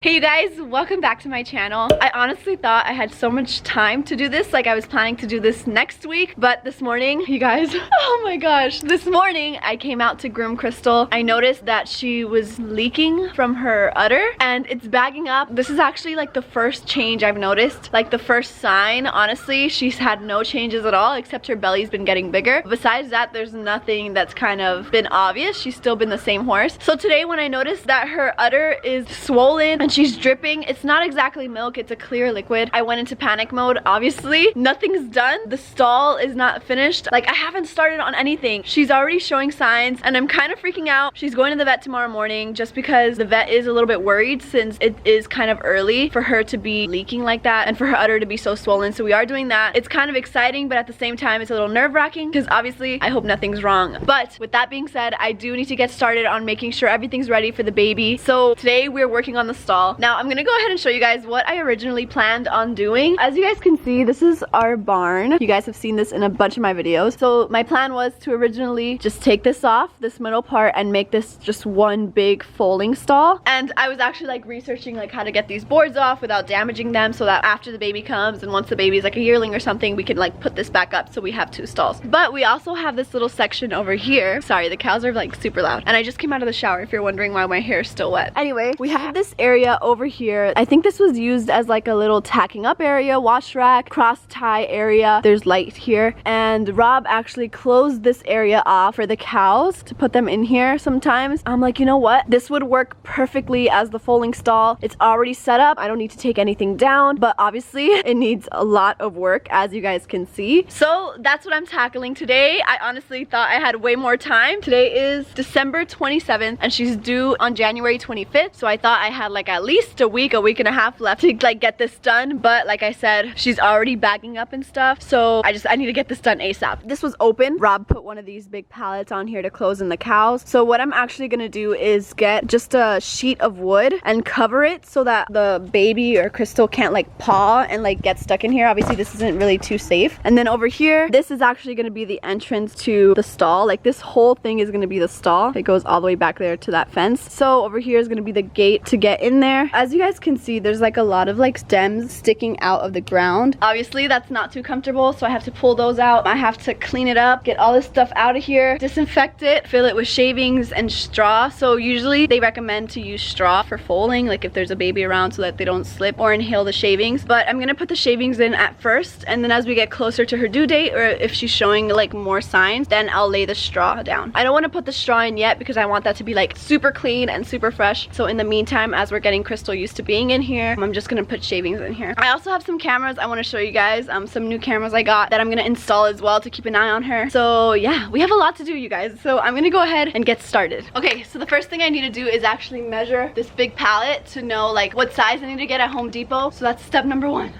Hey you guys, welcome back to my channel. I honestly thought I had so much time to do this, like I was planning to do this next week, but this morning, you guys, oh my gosh, this morning I came out to groom Crystal. I noticed that she was leaking from her udder and it's bagging up. This is actually like the first change I've noticed, like the first sign. Honestly, she's had no changes at all except her belly's been getting bigger. Besides that, there's nothing that's kind of been obvious. She's still been the same horse. So today when I noticed that her udder is swollen and she's dripping, it's not exactly milk, it's a clear liquid, I went into panic mode. Obviously nothing's done, the stall is not finished, like I haven't started on anything. She's already showing signs and I'm kind of freaking out. She's going to the vet tomorrow morning just because the vet is a little bit worried since it is kind of early for her to be leaking like that and for her udder to be so swollen. So we are doing that. It's kind of exciting, but at the same time it's a little nerve-wracking because obviously I hope nothing's wrong. But with that being said, I do need to get started on making sure everything's ready for the baby. So today we're working on the stall. Now I'm gonna go ahead and show you guys what I originally planned on doing. As you guys can see, this is our barn. You guys have seen this in a bunch of my videos. So my plan was to originally just take this off, this middle part, and make this just one big foaling stall. And I was actually like researching like how to get these boards off without damaging them so that after the baby comes and once the baby's like a yearling or something, we can like put this back up so we have two stalls. But we also have this little section over here. Sorry, the cows are like super loud. And I just came out of the shower if you're wondering why my hair is still wet. Anyway, we have this area over here. I think this was used as like a little tacking up area, wash rack, cross tie area. There's light here. And Rob actually closed this area off for the cows to put them in here sometimes. I'm like, you know what? This would work perfectly as the foaling stall. It's already set up. I don't need to take anything down, but obviously it needs a lot of work as you guys can see. So that's what I'm tackling today. I honestly thought I had way more time. Today is December 27th and she's due on January 25th. So I thought I had like at least a week and a half left to like get this done, but like I said, she's already bagging up and stuff, so I need to get this done ASAP. This was open. Rob put one of these big pallets on here to close in the cows. So what I'm actually gonna do is get just a sheet of wood and cover it so that the baby or Crystal can't like paw and like get stuck in here. Obviously this isn't really too safe. And then over here, this is actually gonna be the entrance to the stall. Like this whole thing is gonna be the stall. It goes all the way back there to that fence. So over here is gonna be the gate to get in there. As you guys can see, there's like a lot of like stems sticking out of the ground. Obviously that's not too comfortable, so I have to pull those out. I have to clean it up, get all this stuff out of here, disinfect it, fill it with shavings and straw. So usually they recommend to use straw for foaling, like if there's a baby around so that they don't slip or inhale the shavings. But I'm gonna put the shavings in at first, and then as we get closer to her due date, or if she's showing like more signs, then I'll lay the straw down. I don't want to put the straw in yet because I want that to be like super clean and super fresh. So in the meantime, as we're getting Crystal used to being in here, I'm just gonna put shavings in here. I also have some cameras I want to show you guys, some new cameras I got that I'm gonna install as well to keep an eye on her. So yeah, we have a lot to do, you guys, so I'm gonna go ahead and get started. Okay, so the first thing I need to do is actually measure this big pallet to know like what size I need to get at Home Depot. So that's step number one.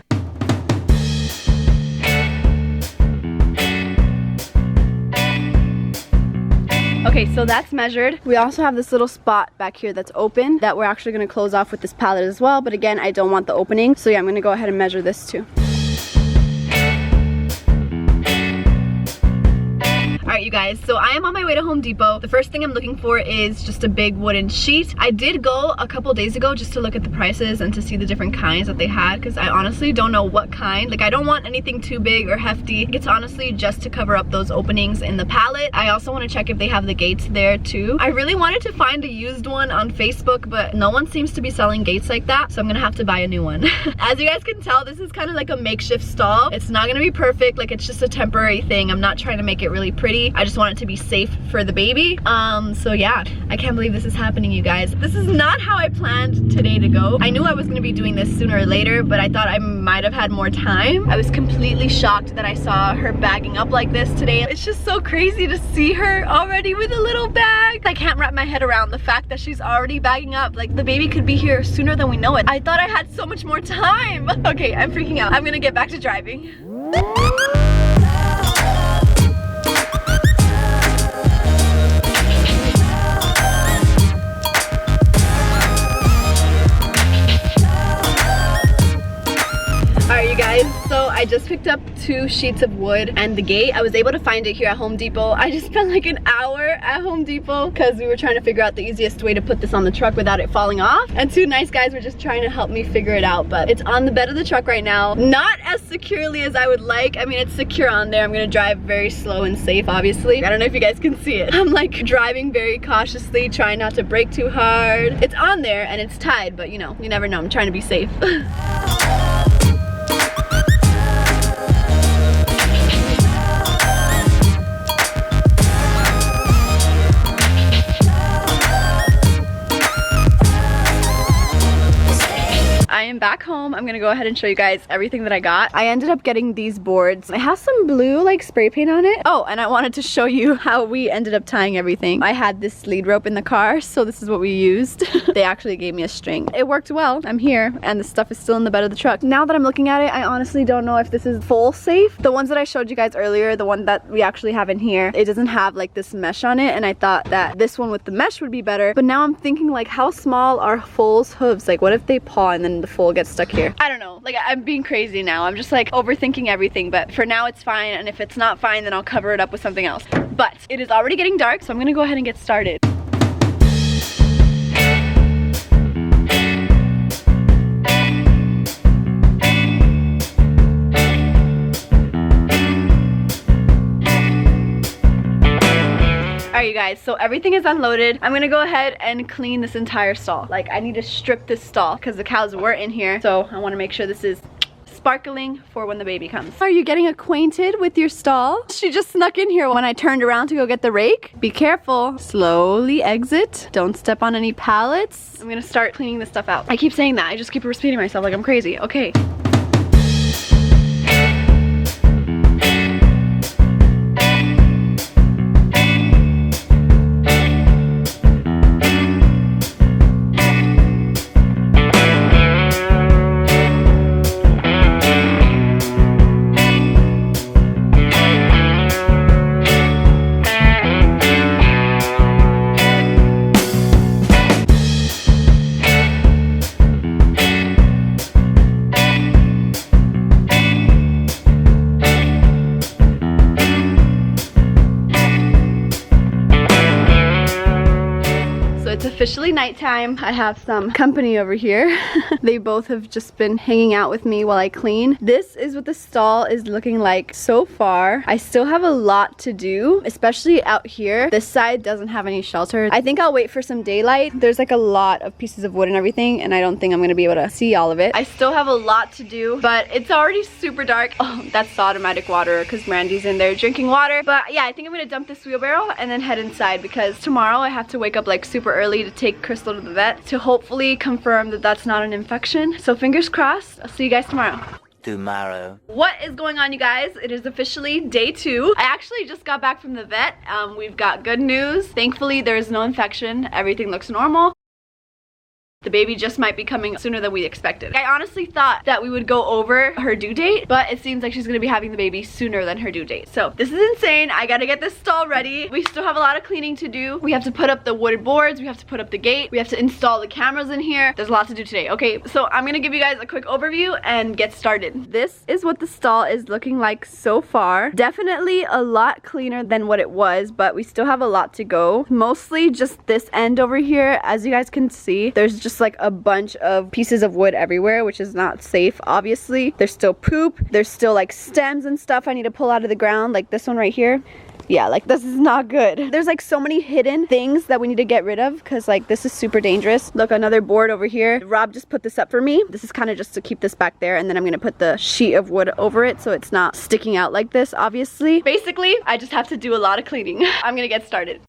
Okay, so that's measured. We also have this little spot back here that's open that we're actually gonna close off with this pallet as well, but again, I don't want the opening, so yeah, I'm gonna go ahead and measure this too. Alright you guys, so I am on my way to Home Depot. The first thing I'm looking for is just a big wooden sheet. I did go a couple days ago just to look at the prices and to see the different kinds that they had, because I honestly don't know what kind. Like I don't want anything too big or hefty. It's honestly just to cover up those openings in the pallet. I also want to check if they have the gates there too. I really wanted to find a used one on Facebook, but no one seems to be selling gates like that, so I'm gonna have to buy a new one. As you guys can tell, this is kind of like a makeshift stall. It's not gonna be perfect, like it's just a temporary thing. I'm not trying to make it really pretty. I just want it to be safe for the baby. So yeah, I can't believe this is happening, you guys. This is not how I planned today to go. I knew I was gonna be doing this sooner or later, but I thought I might have had more time. I was completely shocked that I saw her bagging up like this today. It's just so crazy to see her already with a little bag. I can't wrap my head around the fact that she's already bagging up. Like the baby could be here sooner than we know it. I thought I had so much more time. Okay, I'm freaking out. I'm gonna get back to driving. Alright you guys, so I just picked up 2 sheets of wood and the gate. I was able to find it here at Home Depot. I just spent like an hour at Home Depot because we were trying to figure out the easiest way to put this on the truck without it falling off. And 2 nice guys were just trying to help me figure it out. But it's on the bed of the truck right now. Not as securely as I would like. I mean, it's secure on there. I'm gonna drive very slow and safe, obviously. I don't know if you guys can see it. I'm like driving very cautiously, trying not to brake too hard. It's on there and it's tied, but you know, you never know. I'm trying to be safe. I am back home. I'm gonna go ahead and show you guys everything that I got. I ended up getting these boards. It has some blue like spray paint on it. Oh, and I wanted to show you how we ended up tying everything. I had this lead rope in the car, so this is what we used. They actually gave me a string. It worked well. I'm here and the stuff is still in the bed of the truck. Now that I'm looking at it, I honestly don't know if this is full safe. The ones that I showed you guys earlier, the one that we actually have in here, it doesn't have like this mesh on it, and I thought that this one with the mesh would be better. But now I'm thinking like, how small are foal's hooves? Like what if they paw and then the foal gets stuck here? I don't know. Like I'm being crazy now. I'm just like overthinking everything, but for now it's fine, and if it's not fine then I'll cover it up with something else. But it is already getting dark, so I'm gonna go ahead and get started. Alright you guys, so everything is unloaded. I'm gonna go ahead and clean this entire stall. Like I need to strip this stall because the cows were in here, so I want to make sure this is sparkling for when the baby comes. Are you getting acquainted with your stall? She just snuck in here when I turned around to go get the rake. Be careful. Slowly exit. Don't step on any pallets. I'm gonna start cleaning this stuff out. I keep saying that. I just keep repeating myself like I'm crazy. Okay. Officially nighttime. I have some company over here. They both have just been hanging out with me while I clean. This is what the stall is looking like so far. I still have a lot to do, especially out here. This side doesn't have any shelter. I think I'll wait for some daylight. There's like a lot of pieces of wood and everything, and I don't think I'm gonna be able to see all of it. I still have a lot to do, but it's already super dark. Oh, that's the automatic water because Randy's in there drinking water. But yeah, I think I'm gonna dump this wheelbarrow and then head inside because tomorrow I have to wake up like super early to take Crystal to the vet to hopefully confirm that that's not an infection. So fingers crossed. I'll see you guys tomorrow. What is going on, you guys? It is officially day 2. I actually just got back from the vet. We've got good news. Thankfully there is no infection. Everything looks normal. The baby just might be coming sooner than we expected. I honestly thought that we would go over her due date, but it seems like she's gonna be having the baby sooner than her due date. So this is insane. I gotta get this stall ready. We still have a lot of cleaning to do. We have to put up the wooded boards. We have to put up the gate. We have to install the cameras in here. There's a lot to do today. Okay, so I'm gonna give you guys a quick overview and get started. This is what the stall is looking like so far. Definitely a lot cleaner than what it was, but we still have a lot to go. Mostly just this end over here. As you guys can see, there's just like a bunch of pieces of wood everywhere, which is not safe, obviously. There's still poop. There's still like stems and stuff I need to pull out of the ground, like this one right here. Yeah, like this is not good. There's like so many hidden things that we need to get rid of because like this is super dangerous. Look, another board over here. Rob just put this up for me. This is kind of just to keep this back there, and then I'm gonna put the sheet of wood over it so it's not sticking out like this, obviously. Basically, I just have to do a lot of cleaning. I'm gonna get started.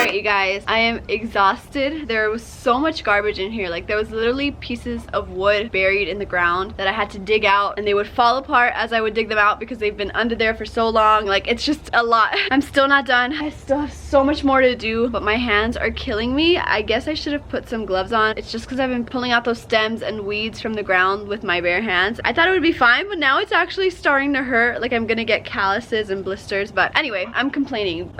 Alright, you guys, I am exhausted. There was so much garbage in here. Like, there was literally pieces of wood buried in the ground that I had to dig out, and they would fall apart as I would dig them out because they've been under there for so long. Like, it's just a lot. I'm still not done. I still have so much more to do, but my hands are killing me. I guess I should have put some gloves on. It's just because I've been pulling out those stems and weeds from the ground with my bare hands. I thought it would be fine, but now it's actually starting to hurt. Like, I'm gonna get calluses and blisters, but anyway, I'm complaining.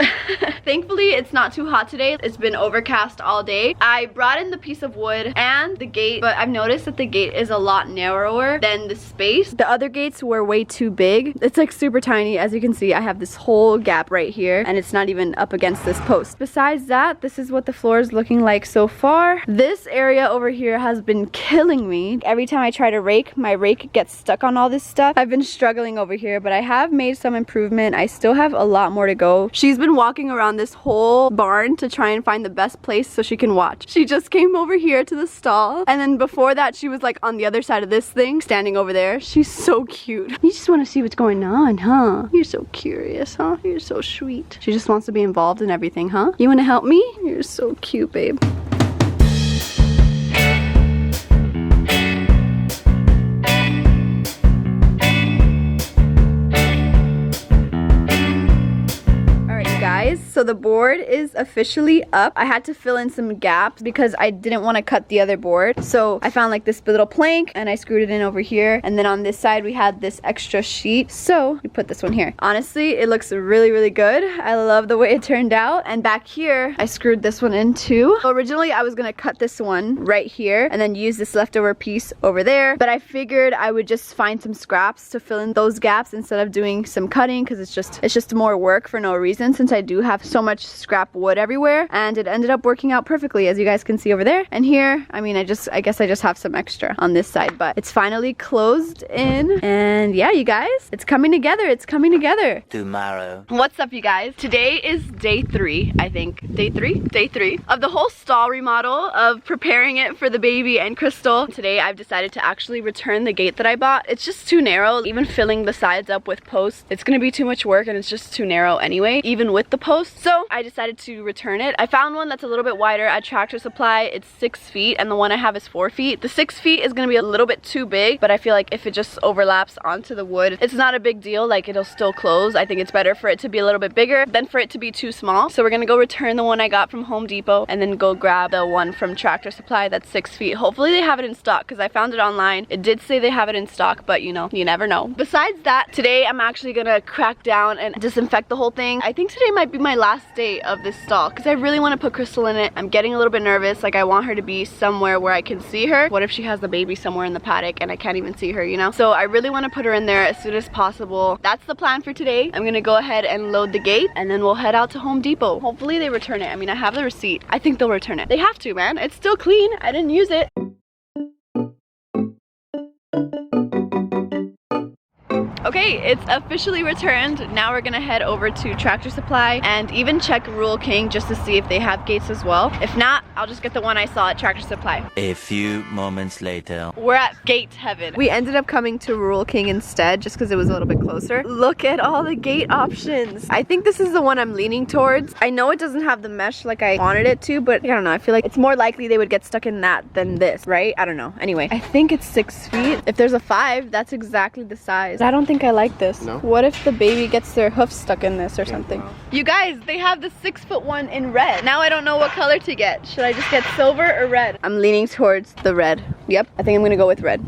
Thankfully, it's not too hot today. It's been overcast all day. I brought in the piece of wood and the gate, but I've noticed that the gate is a lot narrower than the space. The other gates were way too big. It's like super tiny. As you can see, I have this whole gap right here, and it's not even up against this post. Besides that, this is what the floor is looking like so far. This area over here has been killing me. Every time I try to rake, my rake gets stuck on all this stuff. I've been struggling over here, but I have made some improvement. I still have a lot more to go. She's been walking around this whole barn to try and find the best place so she can watch. She just came over here to the stall, and then before that she was like on the other side of this thing, standing over there. She's so cute. You just want to see what's going on, huh? You're so curious, huh? You're so sweet. She just wants to be involved in everything, huh? You want to help me? You're so cute, babe. So the board is officially up. I had to fill in some gaps because I didn't want to cut the other board. So I found like this little plank and I screwed it in over here. And then on this side we had this extra sheet. So we put this one here. Honestly, it looks really, really good. I love the way it turned out. And back here, I screwed this one in too. So originally I was gonna cut this one right here and then use this leftover piece over there. But I figured I would just find some scraps to fill in those gaps instead of doing some cutting, because it's just more work for no reason, since I do have so much scrap wood everywhere. And it ended up working out perfectly, as you guys can see over there. And here, I mean, I guess I just have some extra on this side, but it's finally closed in. And yeah, you guys, it's coming together. It's coming together. Tomorrow. What's up, you guys? Today is day 3, I think. Day 3? Day 3 of the whole stall remodel, of preparing it for the baby and Crystal. Today, I've decided to actually return the gate that I bought. It's just too narrow. Even filling the sides up with posts, it's gonna be too much work, and it's just too narrow anyway, even with the posts. So I decided to return it. I found one that's a little bit wider at Tractor Supply. It's 6 feet, and the one I have is 4 feet. The 6 feet is gonna be a little bit too big, but I feel like if it just overlaps onto the wood, it's not a big deal. Like, it'll still close. I think it's better for it to be a little bit bigger than for it to be too small. So we're gonna go return the one I got from Home Depot and then go grab the one from Tractor Supply that's 6 feet. Hopefully they have it in stock, because I found it online. It did say they have it in stock, but you know, you never know. Besides that, today I'm actually gonna crack down and disinfect the whole thing. I think today might be my last day of this stall, because I really want to put Crystal in it. I'm getting a little bit nervous. Like, I want her to be somewhere where I can see her. What if she has the baby somewhere in the paddock and I can't even see her, you know? So I really want to put her in there as soon as possible. That's the plan for today. I'm gonna go ahead and load the gate, and then we'll head out to Home Depot. Hopefully they return it. I mean, I have the receipt. I think they'll return it. They have to, man. It's still clean. I didn't use it. Okay, it's officially returned. Now we're gonna head over to Tractor Supply and even check Rural King just to see if they have gates as well. If not, I'll just get the one I saw at Tractor Supply. A few moments later. We're at gate heaven. We ended up coming to Rural King instead just because it was a little bit closer. Look at all the gate options. I think this is the one I'm leaning towards. I know it doesn't have the mesh like I wanted it to, but I don't know. I feel like it's more likely they would get stuck in that than this, right? I don't know. Anyway, I think it's 6 feet. If there's a 5, that's exactly the size. I don't think I like this. No? What if the baby gets their hoof stuck in this or something? Wow. You guys, they have the 6-foot one in red. Now I don't know what color to get. Should I just get silver or red? I'm leaning towards the red. Yep, I think I'm gonna go with red.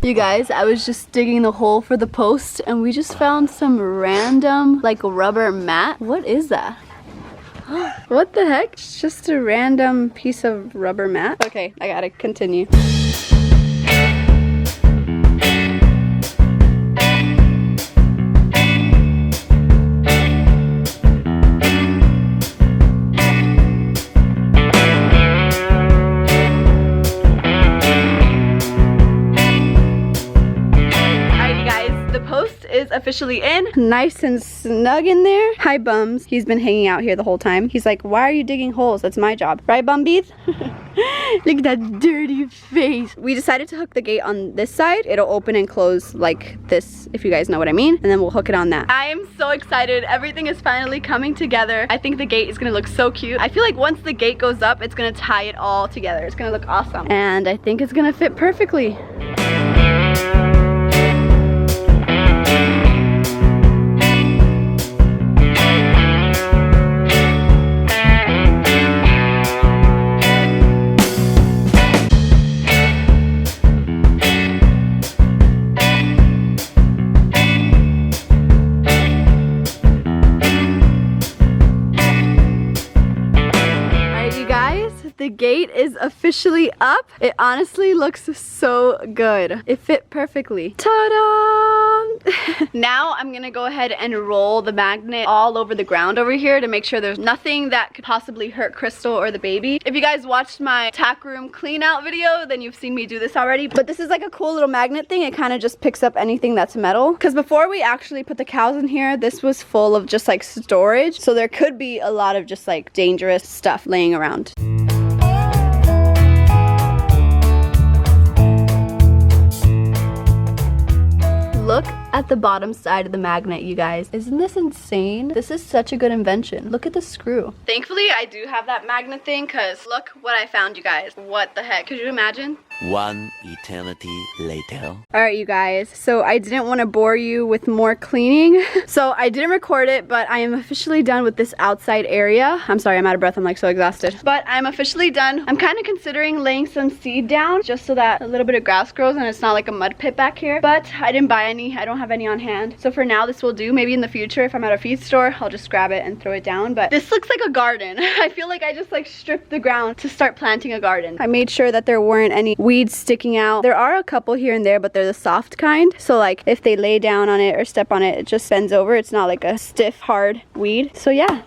You guys, I was just digging the hole for the post and we just found some random like rubber mat. What is that? What the heck? It's just a random piece of rubber mat. Okay, I gotta continue. officially in. Nice and snug in there. Hi, Bums. He's been hanging out here the whole time. He's like, why are you digging holes? That's my job. Right, Bumbeeth? Look at that dirty face. We decided to hook the gate on this side. It'll open and close like this, if you guys know what I mean. And then we'll hook it on that. I am so excited. Everything is finally coming together. I think the gate is gonna look so cute. I feel like once the gate goes up, it's gonna tie it all together. It's gonna look awesome. And I think it's gonna fit perfectly. The gate is officially up. It honestly looks so good. It fit perfectly. Ta-da! Now I'm gonna go ahead and roll the magnet all over the ground over here to make sure there's nothing that could possibly hurt Crystal or the baby. If you guys watched my tack room clean out video, then you've seen me do this already. But this is like a cool little magnet thing. It kind of just picks up anything that's metal. Because before we actually put the cows in here, this was full of just like storage. So there could be a lot of just like dangerous stuff laying around. Look at the bottom side of the magnet, you guys. Isn't this insane? This is such a good invention. Look at the screw. Thankfully, I do have that magnet thing because look what I found, you guys. What the heck? Could you imagine? One eternity later. Alright, you guys. So I didn't want to bore you with more cleaning. So I didn't record it, but I am officially done with this outside area. I'm sorry, I'm out of breath. I'm like so exhausted. But I'm officially done. I'm kind of considering laying some seed down just so that a little bit of grass grows and it's not like a mud pit back here. But I didn't buy any. I don't have any on hand. So for now, this will do. Maybe in the future, if I'm at a feed store, I'll just grab it and throw it down. But this looks like a garden. I feel like I just like stripped the ground to start planting a garden. I made sure that there weren't any weeds sticking out. There are a couple here and there, but they're the soft kind. So like if they lay down on it or step on it, it just bends over. It's not like a stiff, hard weed. So yeah.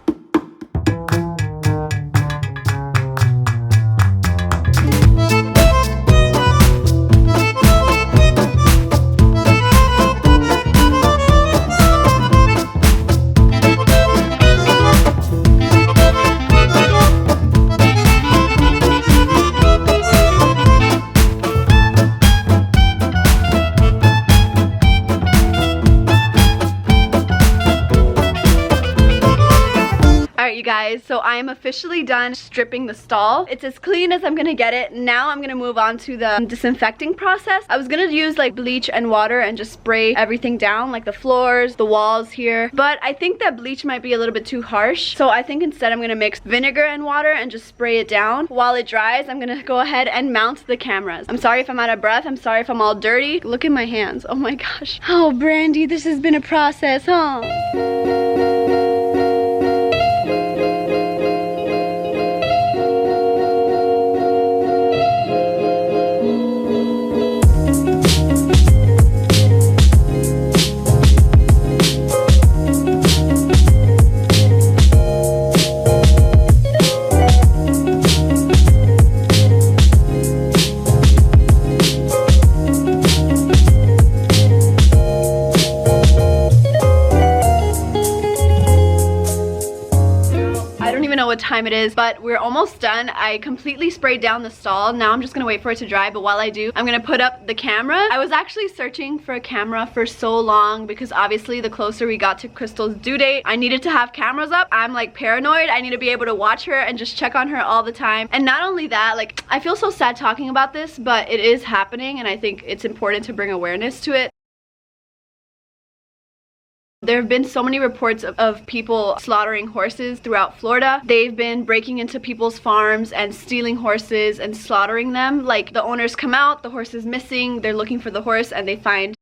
Alright, you guys, so I am officially done stripping the stall. It's as clean as I'm gonna get it. Now I'm gonna move on to the disinfecting process. I was gonna use like bleach and water and just spray everything down, like the floors, the walls here. But I think that bleach might be a little bit too harsh. So I think instead I'm gonna mix vinegar and water and just spray it down. While it dries, I'm gonna go ahead and mount the cameras. I'm sorry if I'm out of breath. I'm sorry if I'm all dirty. Look at my hands. Oh my gosh. Oh, Brandy, this has been a process, huh? What time it is, but we're almost done. I completely sprayed down the stall. Now I'm just gonna wait for it to dry, but while I do, I'm gonna put up the camera. I was actually searching for a camera for so long because obviously the closer we got to Crystal's due date, I needed to have cameras up. I'm like paranoid. I need to be able to watch her and just check on her all the time. And not only that, like I feel so sad talking about this, but it is happening and I think it's important to bring awareness to it. There have been so many reports of people slaughtering horses throughout Florida. They've been breaking into people's farms and stealing horses and slaughtering them. Like the owners come out, the horse is missing, they're looking for the horse and they find.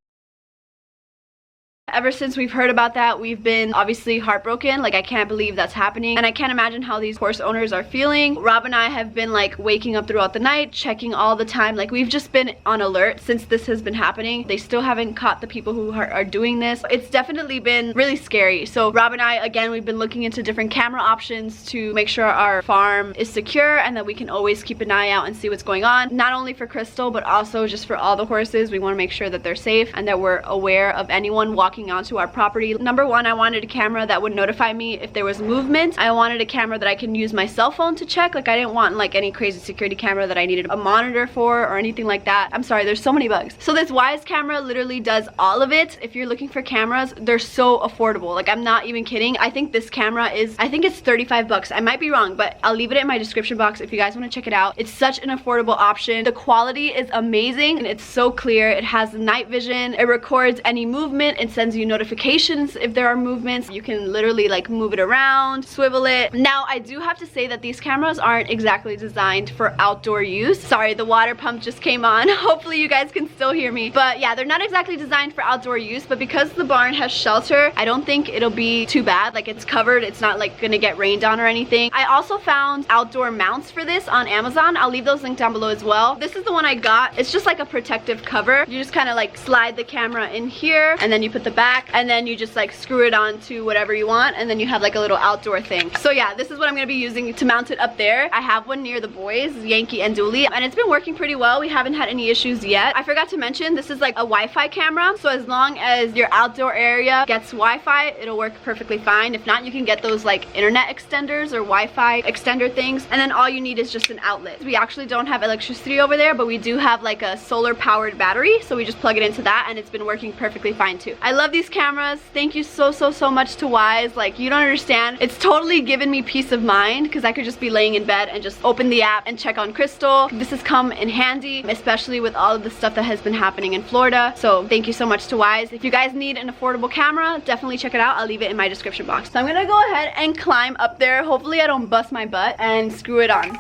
Ever since we've heard about that, we've been obviously heartbroken. Like I can't believe that's happening and I can't imagine how these horse owners are feeling. Rob and I have been like waking up throughout the night, checking all the time. Like we've just been on alert since this has been happening. They still haven't caught the people who are doing this. It's definitely been really scary. So Rob and I, again, we've been looking into different camera options to make sure our farm is secure and that we can always keep an eye out and see what's going on. Not only for Crystal, but also just for all the horses. We want to make sure that they're safe and that we're aware of anyone walking walking onto our property. Number one, I wanted a camera that would notify me if there was movement. I wanted a camera that I can use my cell phone to check. Like, I didn't want like any crazy security camera that I needed a monitor for or anything like that. I'm sorry, there's so many bugs. So this Wyze camera literally does all of it. If you're looking for cameras, they're so affordable. Like, I'm not even kidding. I think this camera is, I think it's 35 bucks. I might be wrong, but I'll leave it in my description box if you guys want to check it out. It's such an affordable option. The quality is amazing and it's so clear. It has night vision. It records any movement. It sends you notifications if there are movements. You can literally like move it around, swivel it. Now, I do have to say that these cameras aren't exactly designed for outdoor use. Sorry, the water pump just came on. Hopefully you guys can still hear me. But yeah, they're not exactly designed for outdoor use, but because the barn has shelter, I don't think it'll be too bad. Like, it's covered. It's not like gonna get rained on or anything. I also found outdoor mounts for this on Amazon. I'll leave those linked down below as well. This is the one I got. It's just like a protective cover. You just kind of like slide the camera in here and then you put the back and then you just like screw it on to whatever you want and then you have like a little outdoor thing. So yeah, this is what I'm gonna be using to mount it up there. I have one near the boys, Yankee and Dooley, and it's been working pretty well. We haven't had any issues yet. I forgot to mention, this is like a Wi-Fi camera, so as long as your outdoor area gets Wi-Fi, it'll work perfectly fine. If not, you can get those like internet extenders or Wi-Fi extender things, and then all you need is just an outlet. We actually don't have electricity over there, but we do have like a solar powered battery, so we just plug it into that and it's been working perfectly fine too. I love these cameras. Thank you so much to Wyze. Like, you don't understand. It's totally given me peace of mind because I could just be laying in bed and just open the app and check on Crystal. This has come in handy, especially with all of the stuff that has been happening in Florida. So thank you so much to Wyze. If you guys need an affordable camera, definitely check it out. I'll leave it in my description box. So I'm gonna go ahead and climb up there. Hopefully I don't bust my butt and screw it on.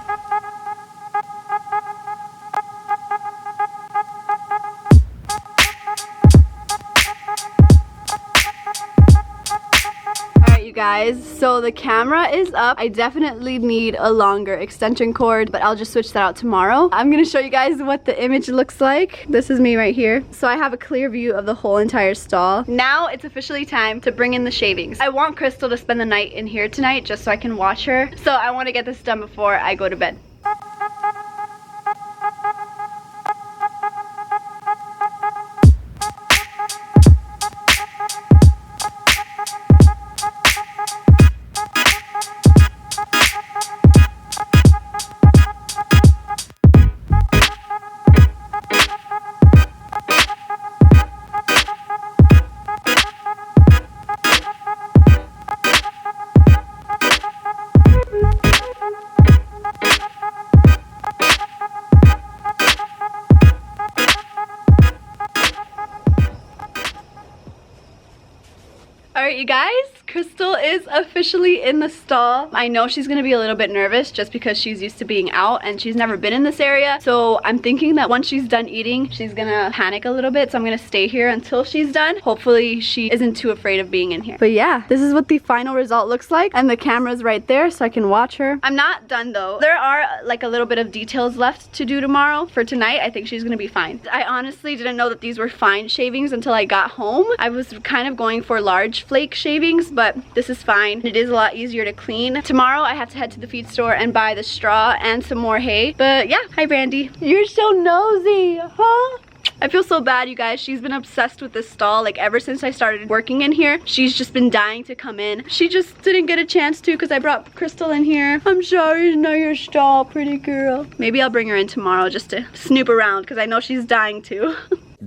Guys, so the camera is up. I definitely need a longer extension cord, but I'll just switch that out tomorrow. I'm gonna show you guys what the image looks like. This is me right here. So I have a clear view of the whole entire stall. Now it's officially time to bring in the shavings. I want Crystal to spend the night in here tonight just so I can watch her. So I want to get this done before I go to bed. Alright, you guys, Crystal is officially in the stall. I know she's gonna be a little bit nervous just because she's used to being out and she's never been in this area. So I'm thinking that once she's done eating, she's gonna panic a little bit. So I'm gonna stay here until she's done. Hopefully she isn't too afraid of being in here. But yeah, this is what the final result looks like. And the camera's right there so I can watch her. I'm not done though. There are like a little bit of details left to do tomorrow. For tonight, I think she's gonna be fine. I honestly didn't know that these were fine shavings until I got home. I was kind of going for large flake shavings, but this is fine. It is a lot easier to clean. Tomorrow I have to head to the feed store and buy the straw and some more hay. But yeah, hi Brandy. You're so nosy, huh? I feel so bad, you guys. She's been obsessed with this stall like ever since I started working in here. She's just been dying to come in. She just didn't get a chance to because I brought Crystal in here. I'm sorry it's not your stall, pretty girl. Maybe I'll bring her in tomorrow just to snoop around because I know she's dying to.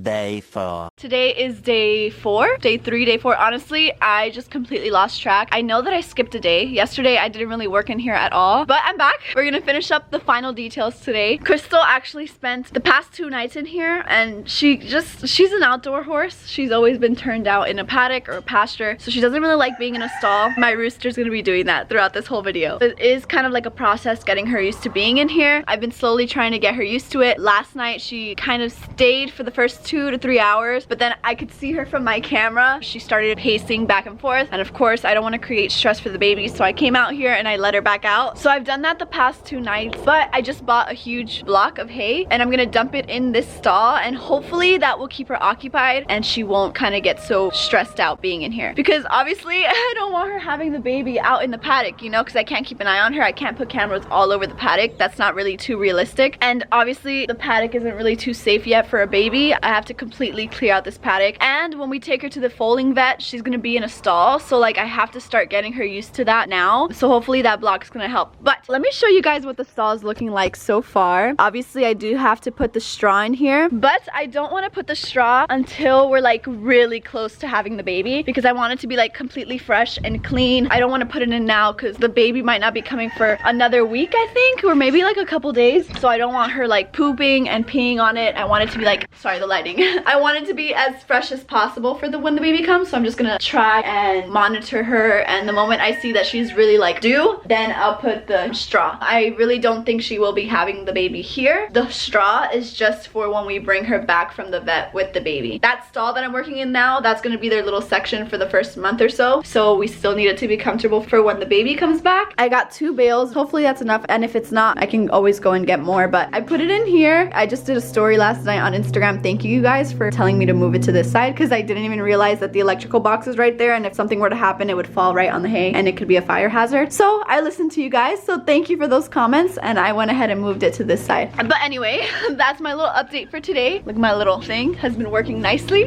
Day 4. Today is day 4, day 3, day 4. Honestly, I just completely lost track. I know that I skipped a day. Yesterday, I didn't really work in here at all, but I'm back. We're gonna finish up the final details today. Crystal actually spent the past 2 nights in here, and she's an outdoor horse. She's always been turned out in a paddock or a pasture, so she doesn't really like being in a stall. My rooster's gonna be doing that throughout this whole video. It is kind of like a process getting her used to being in here. I've been slowly trying to get her used to it. Last night, she kind of stayed for the first 2 to 3 hours, but then I could see her from my camera. She started pacing back and forth, and of course I don't want to create stress for the baby, so I came out here and I let her back out. So I've done that the past 2 nights, but I just bought a huge block of hay and I'm gonna dump it in this stall, and hopefully that will keep her occupied and she won't kind of get so stressed out being in here, because obviously I don't want her having the baby out in the paddock, you know, because I can't keep an eye on her. I can't put cameras all over the paddock. That's not really too realistic, and obviously the paddock isn't really too safe yet for a baby. I have to completely clear out this paddock. And when we take her to the foaling vet, she's gonna be in a stall, so like I have to start getting her used to that now. So hopefully that block is gonna help. But let me show you guys what the stall is looking like so far. Obviously I do have to put the straw in here, but I don't want to put the straw until we're like really close to having the baby, because I want it to be like completely fresh and clean. I don't want to put it in now because the baby might not be coming for another week, I think, or maybe like a couple days. So I don't want her like pooping and peeing on it. I want it to be like, sorry, the lighting. I want it to be as fresh as possible for when the baby comes. So I'm just gonna try and monitor her, and the moment I see that she's really like due, then I'll put the straw. I really don't think she will be having the baby here. The straw is just for when we bring her back from the vet with the baby. That stall that I'm working in now, that's gonna be their little section for the first month or so. So we still need it to be comfortable for when the baby comes back. I got 2 bales. Hopefully that's enough, and if it's not, I can always go and get more, but I put it in here. I just did a story last night on Instagram. Thank you guys for telling me to move it to this side, because I didn't even realize that the electrical box is right there, and if something were to happen, it would fall right on the hay and it could be a fire hazard. So I listened to you guys, so thank you for those comments, and I went ahead and moved it to this side. But anyway, that's my little update for today. Look, my little thing has been working nicely.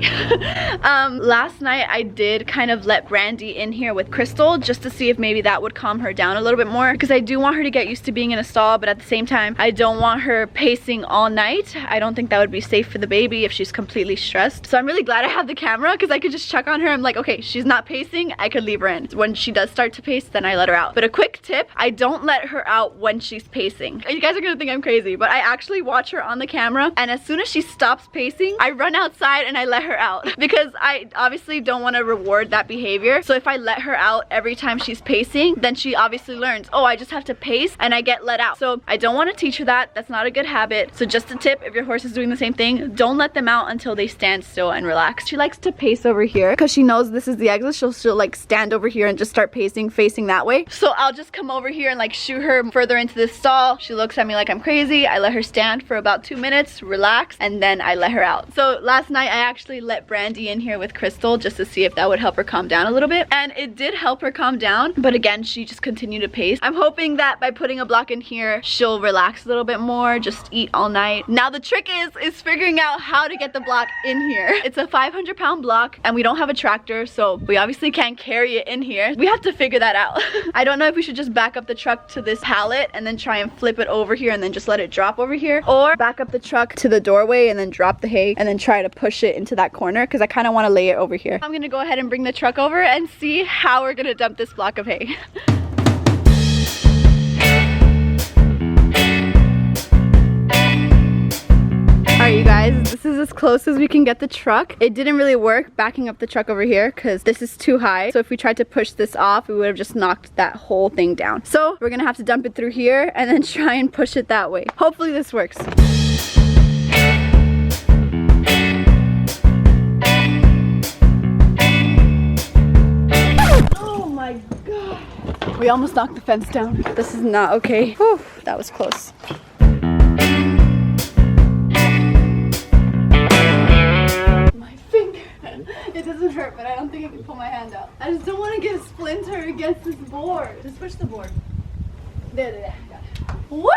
Last night I did kind of let Brandy in here with Crystal just to see if maybe that would calm her down a little bit more, because I do want her to get used to being in a stall, but at the same time I don't want her pacing all night. I don't think that would be safe for the baby if she's completely stressed. So I'm really glad I have the camera, because I could just check on her. I'm like, okay, she's not pacing, I could leave her in. When she does start to pace, then I let her out. But a quick tip, I don't let her out when she's pacing. You guys are gonna think I'm crazy, but I actually watch her on the camera, and as soon as she stops pacing, I run outside and I let her out, because I obviously don't want to reward that behavior. So if I let her out every time she's pacing, then she obviously learns, oh, I just have to pace, and I get let out. So I don't want to teach her that. That's not a good habit. So just a tip, if your horse is doing the same thing, don't let them out until they stand still and relax. She likes to pace over here because she knows this is the exit. She'll like stand over here and just start pacing, facing that way. So I'll just come over here and like shoot her further into this stall. She looks at me like I'm crazy. I let her stand for about 2 minutes, relax, and then I let her out. So last night I actually let Brandy in here with Crystal just to see if that would help her calm down a little bit, and it did help her calm down, but again, she just continued to pace. I'm hoping that by putting a block in here, she'll relax a little bit more, just eat all night. Now the trick is figuring out how to get the block in here. It's a 500-pound block, and we don't have a tractor, so we obviously can't carry it in here. We have to figure that out. I don't know if we should just back up the truck to this pallet and then try and flip it over here and then just let it drop over here, or back up the truck to the doorway and then drop the hay and then try to push it into that corner, because I kind of want to lay it over here. I'm gonna go ahead and bring the truck over and see how we're gonna dump this block of hay. Alright you guys, this is as close as we can get the truck. It didn't really work backing up the truck over here because this is too high. So if we tried to push this off, we would have just knocked that whole thing down. So we're gonna have to dump it through here and then try and push it that way. Hopefully this works. Oh my god. We almost knocked the fence down. This is not okay. Whew, that was close. It doesn't hurt, but I don't think I can pull my hand out. I just don't want to get a splinter against this board. Just push the board. There. Woo!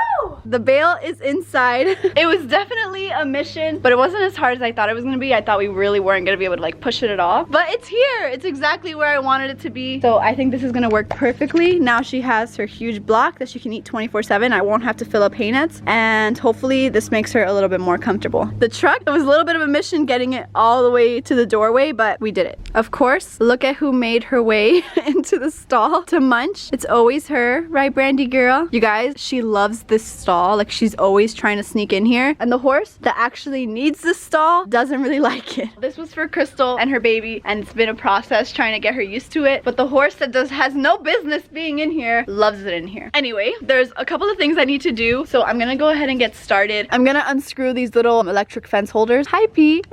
The bale is inside. It was definitely a mission, but it wasn't as hard as I thought it was gonna be. I thought we really weren't gonna be able to like push it at all. But it's here. It's exactly where I wanted it to be. So I think this is gonna work perfectly. Now she has her huge block that she can eat 24/7. I won't have to fill up hay nets, and hopefully this makes her a little bit more comfortable. The truck, it was a little bit of a mission getting it all the way to the doorway, but we did it. Of course, look at who made her way into the stall to munch. It's always her, right, Brandy girl? You guys, she loves this stall. Like, she's always trying to sneak in here. And the horse that actually needs this stall doesn't really like it. This was for Crystal and her baby, and it's been a process trying to get her used to it. But the horse that has no business being in here loves it in here. Anyway, there's a couple of things I need to do, so I'm gonna go ahead and get started. I'm gonna unscrew these little electric fence holders. Hi, P.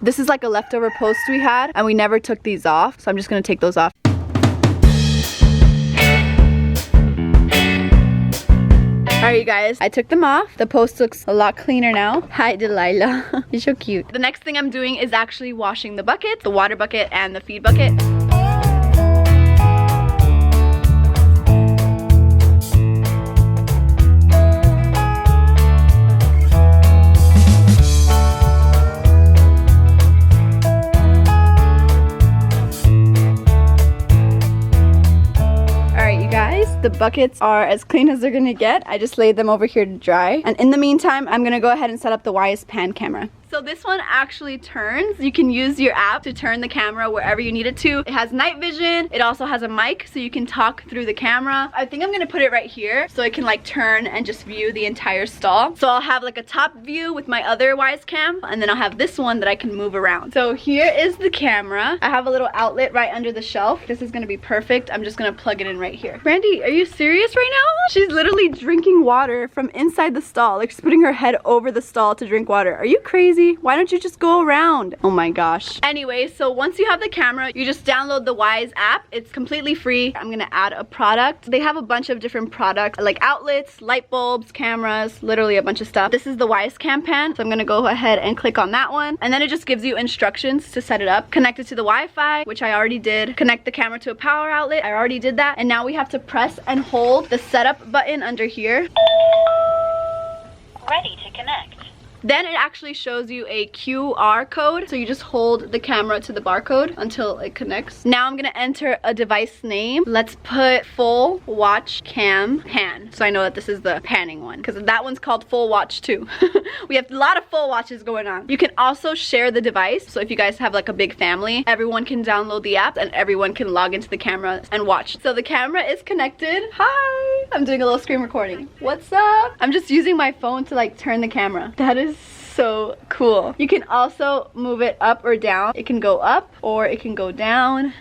This is like a leftover post we had, and we never took these off, so I'm just gonna take those off. Alright you guys, I took them off. The post looks a lot cleaner now. Hi Delilah. You're so cute. The next thing I'm doing is actually washing the bucket, the water bucket and the feed bucket. guys, the buckets are as clean as they're gonna get. I just laid them over here to dry. And in the meantime, I'm gonna go ahead and set up the Wyze pan camera. So this one actually turns. You can use your app to turn the camera wherever you need it to. It has night vision. It also has a mic so you can talk through the camera. I think I'm gonna put it right here so it can like turn and just view the entire stall. So I'll have like a top view with my other Wyze cam, and then I'll have this one that I can move around. So here is the camera. I have a little outlet right under the shelf. This is gonna be perfect. I'm just gonna plug it in right here. Brandy, are you serious right now? She's literally drinking water from inside the stall. Like she's putting her head over the stall to drink water. Are you crazy? Why don't you just go around? Oh my gosh. Anyway, so once you have the camera, you just download the Wyze app. It's completely free. I'm gonna add a product. They have a bunch of different products like outlets, light bulbs, cameras, literally a bunch of stuff. This is the Wyze cam pan. So I'm gonna go ahead and click on that one. And then it just gives you instructions to set it up. Connect it to the Wi-Fi, which I already did. Connect the camera to a power outlet. I already did that. And now we have to press and hold the setup button under here. Ready to connect. Then it actually shows you a QR code. So you just hold the camera to the barcode until it connects. Now I'm gonna enter a device name. Let's put full watch cam pan. So I know that this is the panning one because that one's called full watch too. We have a lot of full watches going on. You can also share the device. So if you guys have like a big family, everyone can download the app and everyone can log into the camera and watch. So the camera is connected. Hi! I'm doing a little screen recording. What's up? I'm just using my phone to like turn the camera. That is so cool. You can also move it up or down. It can go up or it can go down.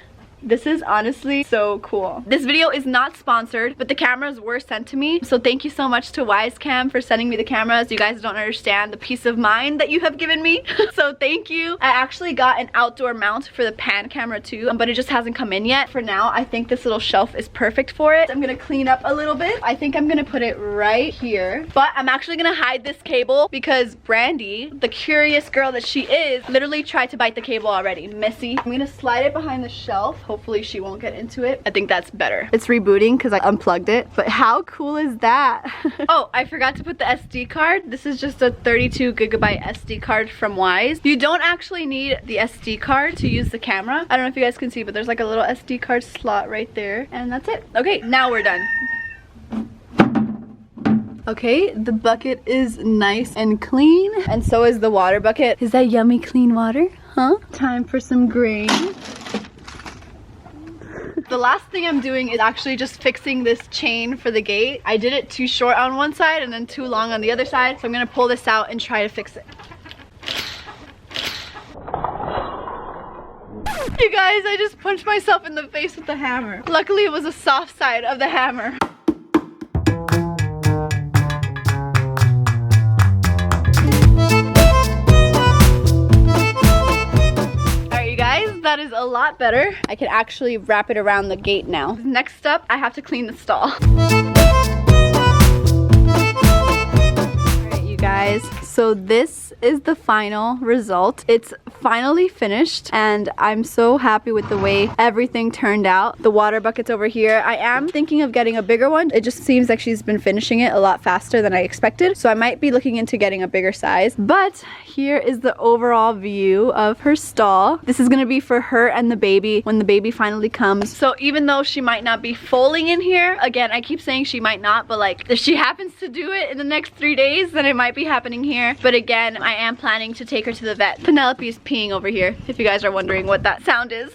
This is honestly so cool. This video is not sponsored, but the cameras were sent to me. So thank you so much to Wyze Cam for sending me the cameras. You guys don't understand the peace of mind that you have given me. So thank you. I actually got an outdoor mount for the pan camera too, but it just hasn't come in yet. For now, I think this little shelf is perfect for it. I'm gonna clean up a little bit. I think I'm gonna put it right here, but I'm actually gonna hide this cable because Brandy, the curious girl that she is, literally tried to bite the cable already. Missy. I'm gonna slide it behind the shelf. Hopefully she won't get into it. I think that's better. It's rebooting because I unplugged it, but how cool is that? Oh, I forgot to put the SD card. This is just a 32 gigabyte SD card from Wyze. You don't actually need the SD card to use the camera. I don't know if you guys can see, but there's like a little SD card slot right there, and that's it. Okay, now we're done. Okay, the bucket is nice and clean, and so is the water bucket. Is that yummy clean water? Huh? Time for some grain. The last thing I'm doing is actually just fixing this chain for the gate. I did it too short on one side and then too long on the other side. So I'm gonna pull this out and try to fix it. You guys, I just punched myself in the face with the hammer. Luckily it was a soft side of the hammer. That is a lot better. I can actually wrap it around the gate now. Next up, I have to clean the stall. Alright, you guys. So this is the final result. It's finally finished and I'm so happy with the way everything turned out. The water bucket's over here. I am thinking of getting a bigger one. It just seems like she's been finishing it a lot faster than I expected. So I might be looking into getting a bigger size. But here is the overall view of her stall. This is gonna be for her and the baby when the baby finally comes. So even though she might not be foaling in here, again, I keep saying she might not, but like if she happens to do it in the next 3 days, then it might be happening here. But again, I am planning to take her to the vet. Penelope is peeing over here, if you guys are wondering what that sound is.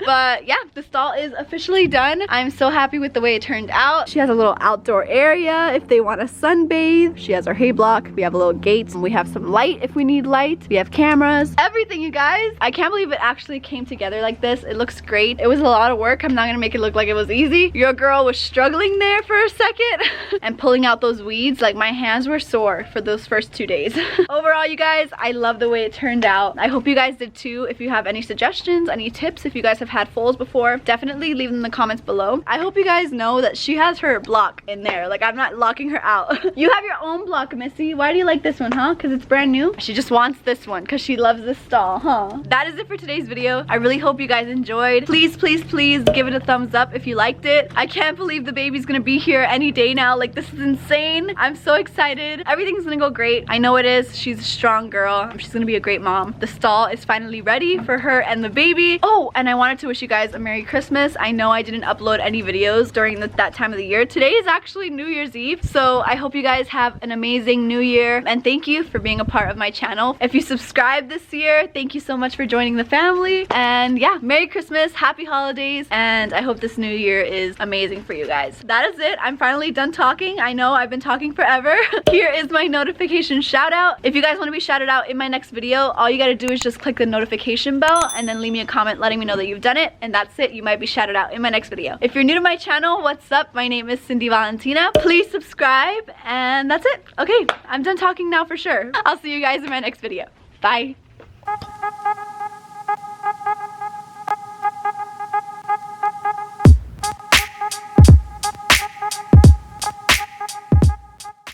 But yeah, the stall is officially done. I'm so happy with the way it turned out. She has a little outdoor area if they want to sunbathe. She has her hay block. We have a little gate. We have some light if we need light. We have cameras. Everything, you guys. I can't believe it actually came together like this. It looks great. It was a lot of work. I'm not gonna make it look like it was easy. Your girl was struggling there for a second and pulling out those weeds. Like my hands were sore for those first 2 days. Overall, you guys, I love the way it turned out. I hope you guys did too. If you have any suggestions, any tips, if you guys have had foals before, definitely leave them in the comments below. I hope you guys know that she has her block in there. Like I'm not locking her out. You have your own block, Missy. Why do you like this one, huh? Because it's brand new? She just wants this one because she loves this stall, huh? That is it for today's video. I really hope you guys enjoyed. Please, please, please give it a thumbs up if you liked it. I can't believe the baby's gonna be here any day now. Like this is insane. I'm so excited. Everything's gonna go great. I know it is. She's a strong girl. She's gonna be a great mom. The stall is finally ready for her and the baby. Oh, and I wanted to wish you guys a Merry Christmas. I know I didn't upload any videos during that time of the year. Today is actually New Year's Eve, so I hope you guys have an amazing new year, and thank you for being a part of my channel. If you subscribed this year, thank you so much for joining the family. And yeah, Merry Christmas, Happy Holidays, and I hope this new year is amazing for you guys. That is it. I'm finally done talking. I know I've been talking forever. Here is my notification shout out. If you guys want to be shouted out in my next video, all you gotta do is just click the notification bell and then leave me a comment letting me know that you've done it, and that's it. You might be shouted out in my next video. If you're new to my channel, what's up? My name is Cindy Valentina. Please subscribe, and that's it. Okay, I'm done talking now for sure. I'll see you guys in my next video. Bye.